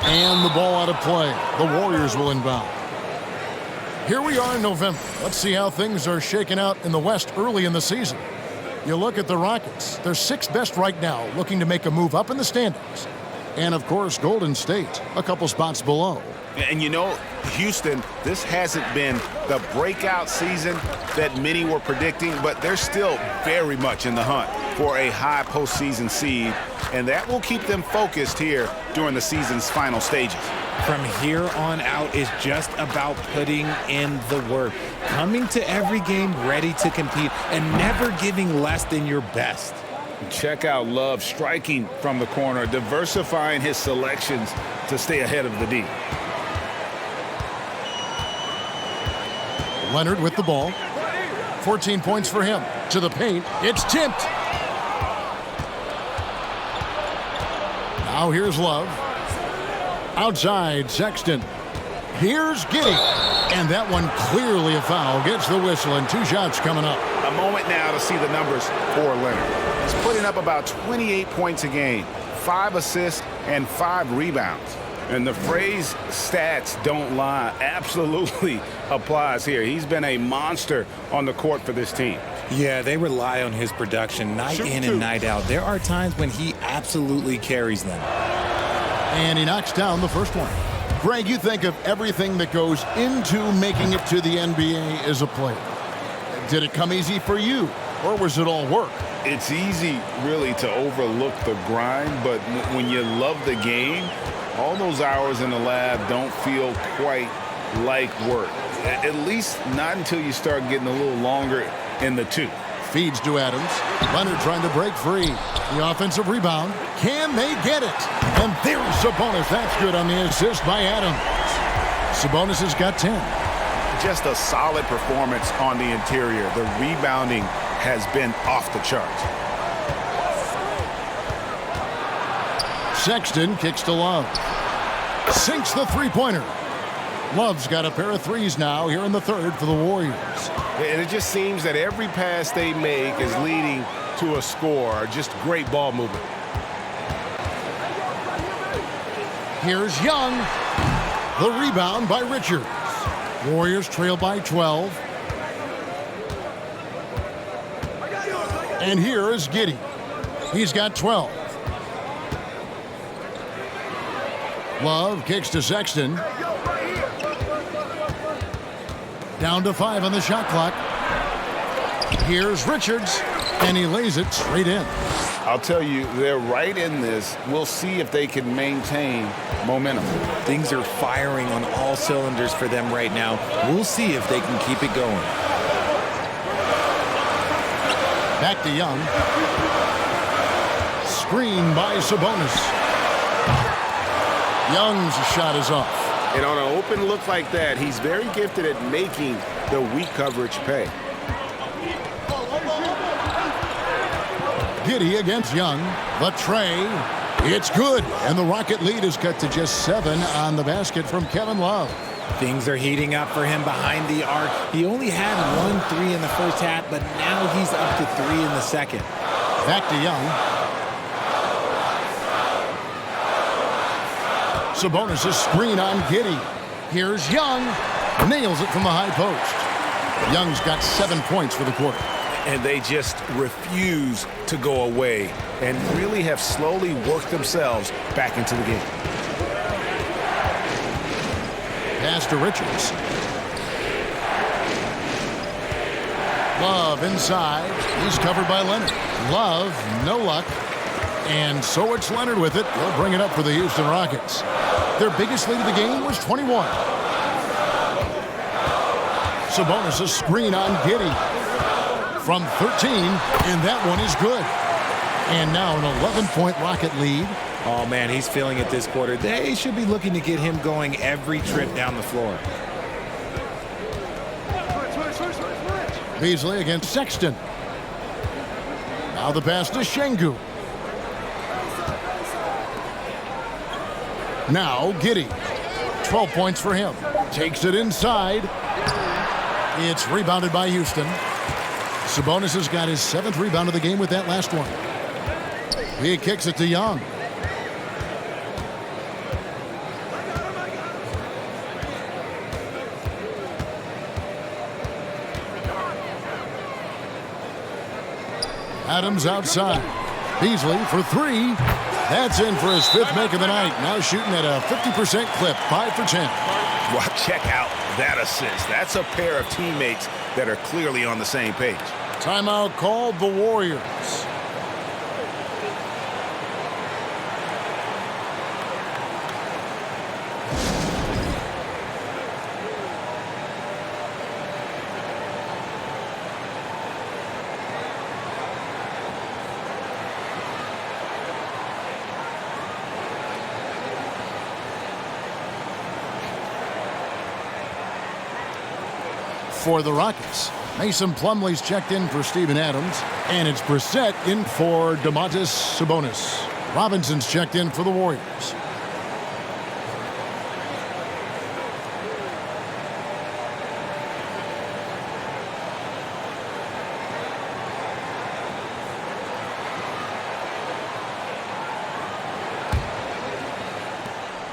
And the ball out of play. The Warriors will inbound. Here we are in November. Let's see how things are shaking out in the West early in the season. You look at the Rockets. They're 6th best right now, looking to make a move up in the standings. And, of course, Golden State, a couple spots below. And you know, Houston, this hasn't been the breakout season that many were predicting, but they're still very much in the hunt for a high postseason seed, and that will keep them focused here during the season's final stages. From here on out is just about putting in the work, coming to every game ready to compete, and never giving less than your best. Check out Love striking from the corner, diversifying his selections to stay ahead of the D. Leonard with the ball. 14 points for him. To the paint. It's tipped. Now here's Love. Outside, Sexton. Here's Giddey. And that one clearly a foul. Gets the whistle and 2 shots coming up. A moment now to see the numbers for Leonard. He's putting up about 28 points a game, 5 assists, and 5 rebounds. And the phrase stats don't lie absolutely applies here. He's been a monster on the court for this team. Yeah, they rely on his production night in and night out. There are times when he absolutely carries them. And he knocks down the first one. Greg, you think of everything that goes into making it to the NBA as a player. Did it come easy for you, or was it all work? It's easy, really, to overlook the grind, but when you love the game, all those hours in the lab don't feel quite like work. At least not until you start getting a little longer in the tooth. Feeds to Adams. Leonard trying to break free. The offensive rebound. Can they get it? And there's Sabonis. That's good on the assist by Adams. Sabonis has got 10. Just a solid performance on the interior. The rebounding has been off the charts. Sexton kicks to Love. Sinks the three-pointer. Love's got a pair of threes now here in the third for the Warriors. And it just seems that every pass they make is leading to a score. Just great ball movement. Here's Young. The rebound by Richards. Warriors trail by 12. And here is Giddey. He's got 12. Love kicks to Sexton. Down to 5 on the shot clock. Here's Richards, and he lays it straight in. I'll tell you, they're right in this. We'll see if they can maintain momentum. Things are firing on all cylinders for them right now. We'll see if they can keep it going. Back to Young. Screen by Sabonis. Young's shot is off. And on an open look like that, he's very gifted at making the weak coverage pay. Giddey against Young. The tray. It's good. And the Rocket lead is cut to just 7 on the basket from Kevin Love. Things are heating up for him behind the arc. He only had 1 3 in the first half, but now he's up to 3 in the second. Back to Young. Sabonis' screen on Giddey. Here's Young. Nails it from the high post. Young's got 7 points for the quarter. And they just refuse to go away and really have slowly worked themselves back into the game. Pass to Richards. Love inside. He's covered by Leonard. Love, no luck. And so it's Leonard with it. He'll bring it up for the Houston Rockets. Their biggest lead of the game was 21. Sabonis' screen on Giddey from 13, and that one is good. And now an 11-point Rocket lead. Oh, man, he's feeling it this quarter. They should be looking to get him going every trip down the floor. Beasley against Sexton. Now the pass to Şengün. Now Giddey. 12 points for him. Takes it inside. It's rebounded by Houston. Sabonis has got his 7th rebound of the game with that last one. He kicks it to Young. Adams outside. Beasley for 3. That's in for his 5th make of the night. Now shooting at a 50% clip, 5 for 10. Well, check out that assist. That's a pair of teammates that are clearly on the same page. Timeout called the Warriors. For the Rockets, Mason Plumlee's checked in for Steven Adams, and it's Brissett in for Domantas Sabonis. Robinson's checked in for the Warriors.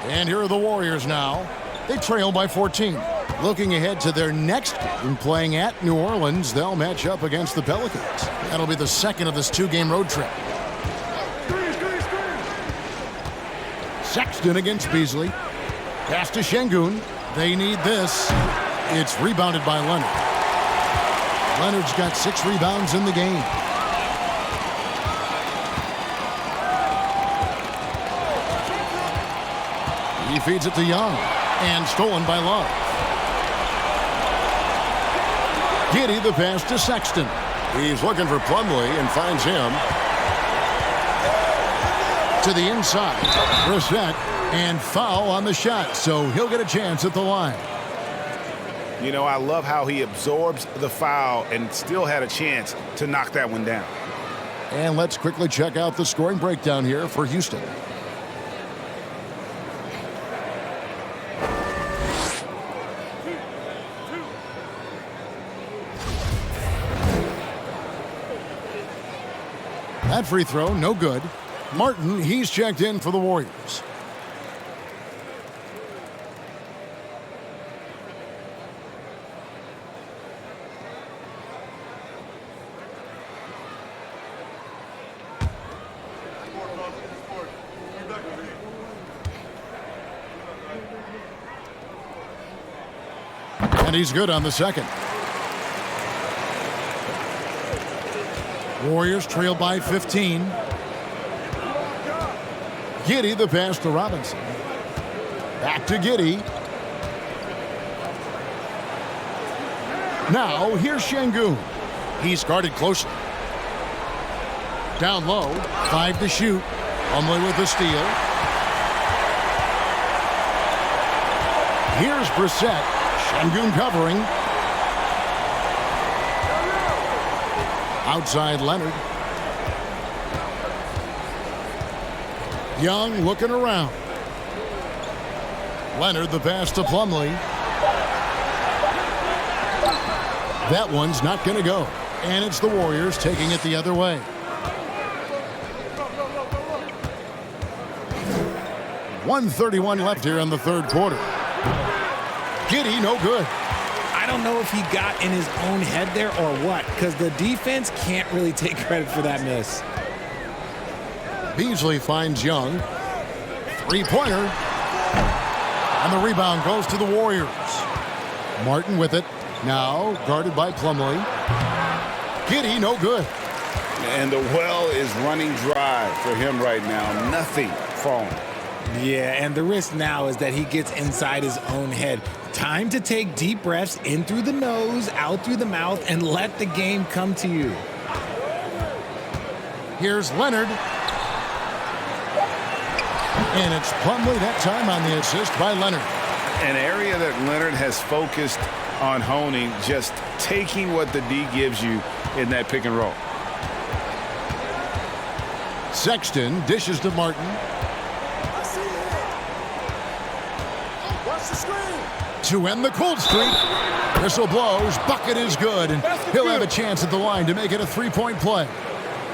And here are the Warriors now. They trail by 14. Looking ahead to their next game, playing at New Orleans, they'll match up against the Pelicans. That'll be the second of this 2-game road trip. Sexton against Beasley. Pass to Şengün. They need this. It's rebounded by Leonard. Leonard's got 6 rebounds in the game. He feeds it to Young, and stolen by Love. Giddey the pass to Sexton. He's looking for Plumlee and finds him. To the inside. Brissett, and foul on the shot, so he'll get a chance at the line. You know, I love how he absorbs the foul and still had a chance to knock that one down. And let's quickly check out the scoring breakdown here for Houston. That free throw, no good. Martin, he's checked in for the Warriors. And he's good on the second. Warriors trail by 15. Giddey the pass to Robinson. Back to Giddey. Now here's Şengün. He's guarded closely. Down low, 5 to shoot. Plumlee with the steal. Here's Brissett. Şengün covering. Outside Leonard. Young looking around. Leonard the pass to Plumlee. That one's not going to go. And it's the Warriors taking it the other way. 1:31 left here in the third quarter. Giddey, no good. I don't know if he got in his own head there or what, because the defense can't really take credit for that miss. Beasley finds Young. Three-pointer. And the rebound goes to the Warriors. Martin with it. Now guarded by Plumlee. Giddey, no good. And the well is running dry for him right now. Nothing falling. Yeah, and the risk now is that he gets inside his own head. Time to take deep breaths in through the nose, out through the mouth, and let the game come to you. Here's Leonard. And it's Plumlee that time on the assist by Leonard. An area that Leonard has focused on honing, just taking what the D gives you in that pick and roll. Sexton dishes to Martin. To end the cold streak. Whistle blows. Bucket is good. And he'll have a chance at the line to make it a three-point play.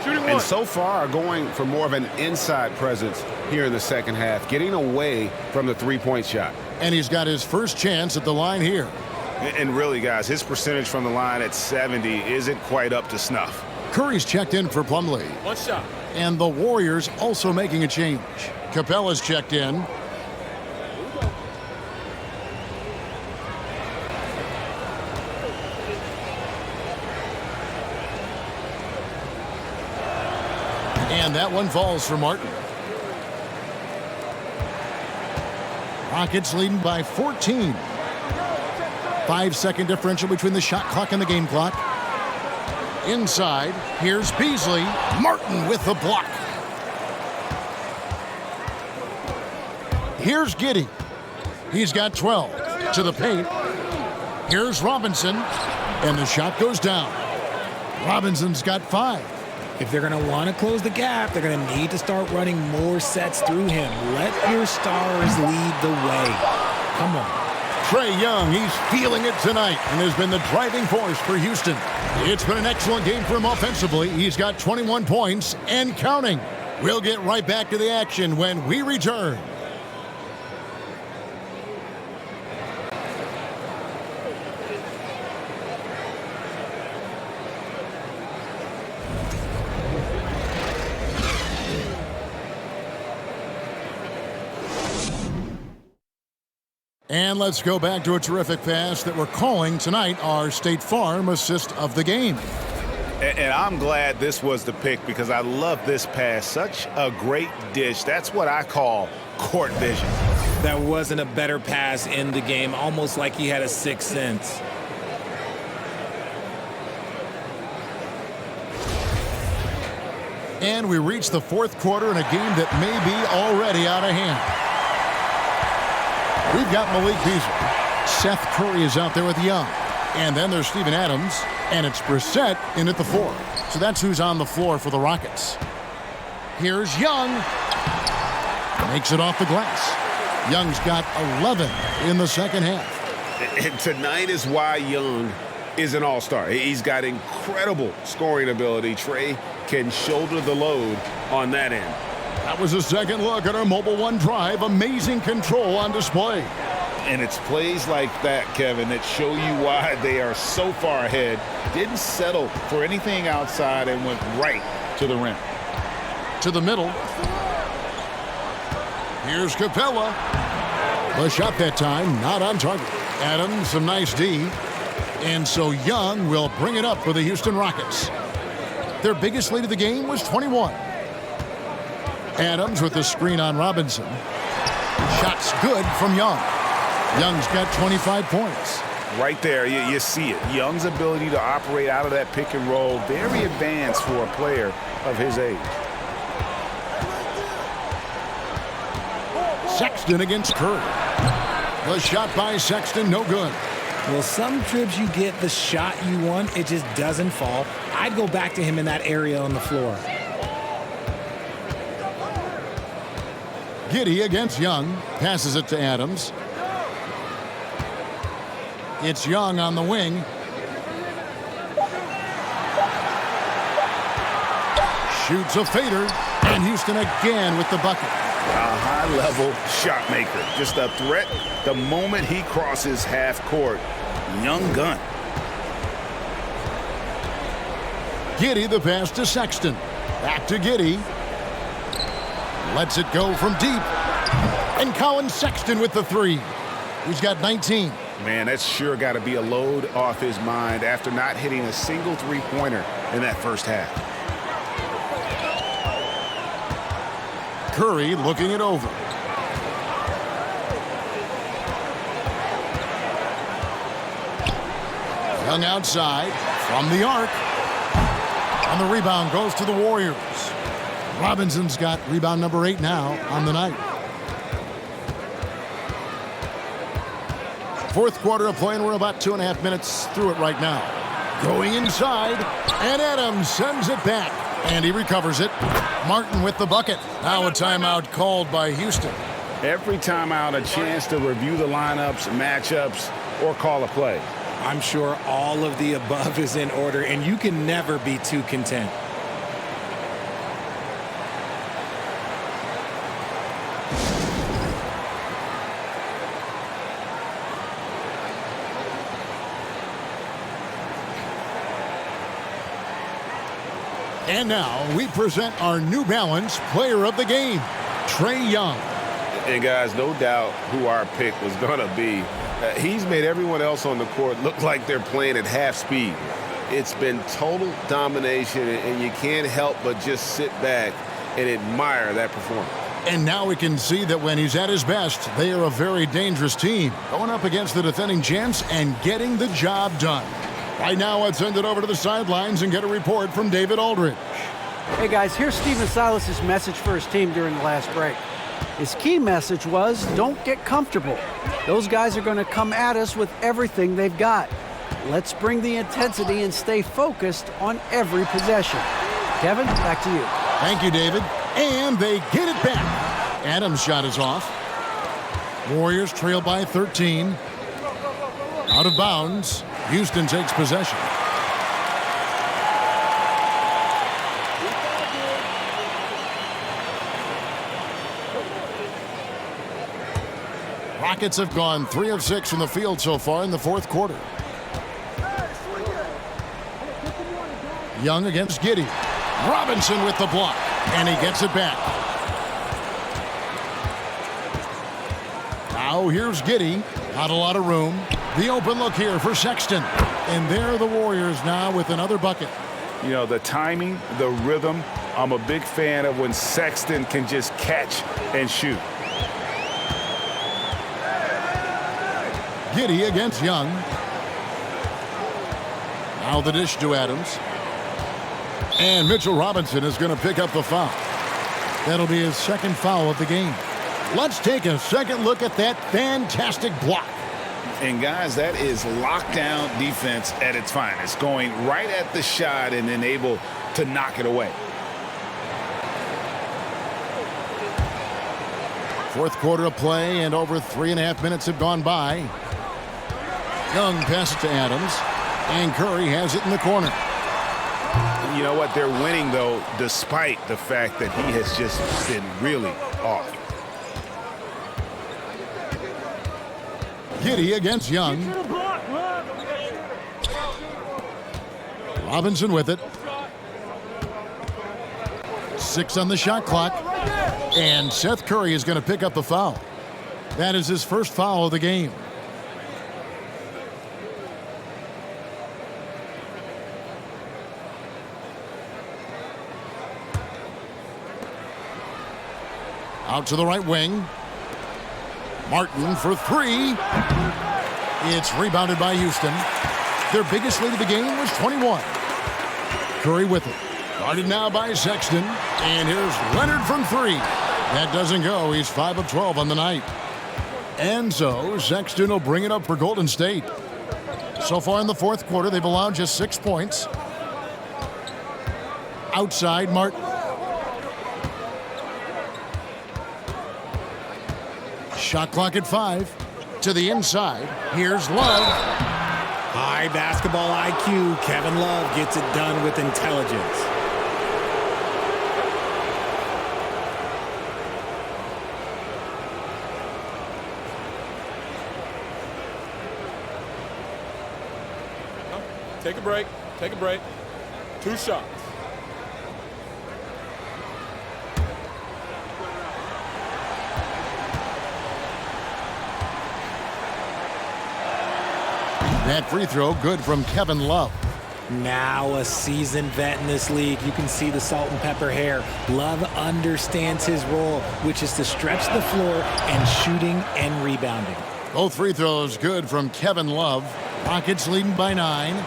And so far going for more of an inside presence here in the second half, getting away from the three-point shot. And he's got his first chance at the line here. And really, guys, his percentage from the line at 70 isn't quite up to snuff. Curry's checked in for Plumlee. One shot. And the Warriors also making a change. Capella's checked in. And that one falls for Martin. Rockets leading by 14. 5-second differential between the shot clock and the game clock. Inside, here's Beasley. Martin with the block. Here's Giddey. He's got 12. To the paint. Here's Robinson. And the shot goes down. Robinson's got 5. If they're going to want to close the gap, they're going to need to start running more sets through him. Let your stars lead the way. Come on. Trae Young, he's feeling it tonight and has been the driving force for Houston. It's been an excellent game for him offensively. He's got 21 points and counting. We'll get right back to the action when we return. And let's go back to a terrific pass that we're calling tonight our State Farm assist of the game. And I'm glad this was the pick because I love this pass. Such a great dish. That's what I call court vision. That wasn't a better pass in the game, almost like he had a sixth sense. And we reach the fourth quarter in a game that may be already out of hand. We've got Malik Beasley. Seth Curry is out there with Young. And then there's Steven Adams. And it's Brissett in at the 4. So that's who's on the floor for the Rockets. Here's Young. Makes it off the glass. Young's got 11 in the second half. And tonight is why Young is an all-star. He's got incredible scoring ability. Trey can shoulder the load on that end. That was a second look at our Mobile One drive. Amazing control on display. And it's plays like that, Kevin, that show you why they are so far ahead. Didn't settle for anything outside and went right to the rim. To the middle. Here's Capella. The shot that time, not on target. Adams, some nice D. And so Young will bring it up for the Houston Rockets. Their biggest lead of the game was 21. Adams with the screen on Robinson. Shot's good from Young. Young's got 25 points. Right there, you see it. Young's ability to operate out of that pick and roll, very advanced for a player of his age. Sexton against Curry. The shot by Sexton, no good. Well, some trips you get the shot you want, it just doesn't fall. I'd go back to him in that area on the floor. Giddey against Young. Passes it to Adams. It's Young on the wing. Shoots a fader. And Houston again with the bucket. A high-level shot maker. Just a threat the moment he crosses half court. Young gun. Giddey the pass to Sexton. Back to Giddey. Lets it go from deep. And Colin Sexton with the 3. He's got 19. Man, that's sure got to be a load off his mind after not hitting a single three-pointer in that first half. Curry looking it over. Young outside from the arc. And the rebound goes to the Warriors. Robinson's got rebound number 8 now on the night. Fourth quarter of play, and we're about 2.5 minutes through it right now. Going inside, and Adams sends it back. And he recovers it. Martin with the bucket. Now a timeout called by Houston. Every timeout, a chance to review the lineups, matchups, or call a play. I'm sure all of the above is in order, and you can never be too content. And now we present our New Balance player of the game, Trey Young. And guys, no doubt who our pick was going to be. He's made everyone else on the court look like they're playing at half speed. It's been total domination, and you can't help but just sit back and admire that performance. And now we can see that when he's at his best, they are a very dangerous team, going up against the defending champs and getting the job done. Right now, let's send it over to the sidelines and get a report from David Aldridge. Hey guys, here's Stephen Silas's message for his team during the last break. His key message was, don't get comfortable. Those guys are going to come at us with everything they've got. Let's bring the intensity and stay focused on every possession. Kevin, back to you. Thank you, David. And they get it back. Adams' shot is off. Warriors trail by 13. Out of bounds. Houston takes possession. Rockets have gone 3 of 6 from the field so far in the fourth quarter. Young against Giddey. Robinson with the block, and he gets it back. Now here's Giddey. Not a lot of room. The open look here for Sexton. And there are the Warriors now with another bucket. You know, the timing, the rhythm, I'm a big fan of when Sexton can just catch and shoot. Giddey against Young. Now the dish to Adams. And Mitchell Robinson is going to pick up the foul. That'll be his second foul of the game. Let's take a second look at that fantastic block. And guys, that is lockdown defense at its finest, going right at the shot and then able to knock it away. Fourth quarter of play, and over 3.5 minutes have gone by. Young passes to Adams, and Curry has it in the corner. You know what? They're winning, though, despite the fact that he has just been really off. Giddey against Young. Robinson with it. 6 on the shot clock. And Seth Curry is going to pick up the foul. That is his first foul of the game. Out to the right wing. Martin for 3. It's rebounded by Houston. Their biggest lead of the game was 21. Curry with it. Guarded now by Sexton. And here's Leonard from 3. That doesn't go. He's 5 of 12 on the night. And so Sexton will bring it up for Golden State. So far in the fourth quarter, they've allowed just 6 points. Outside, Martin. Shot clock at 5. To the inside. Here's Love. High basketball IQ. Kevin Love gets it done with intelligence. Take a break. Take a break. 2 shots. That free throw good from Kevin Love. Now a seasoned vet in this league. You can see the salt and pepper hair. Love understands his role, which is to stretch the floor and shooting and rebounding. Both free throws good from Kevin Love. Rockets leading by 9.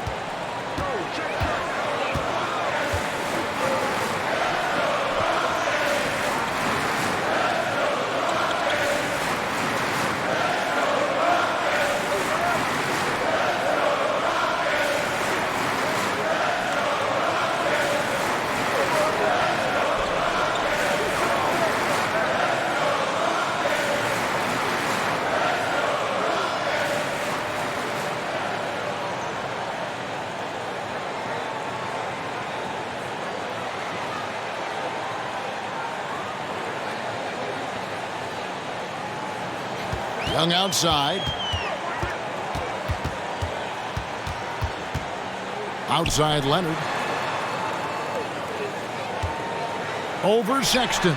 Young outside. Outside Leonard. Over Sexton.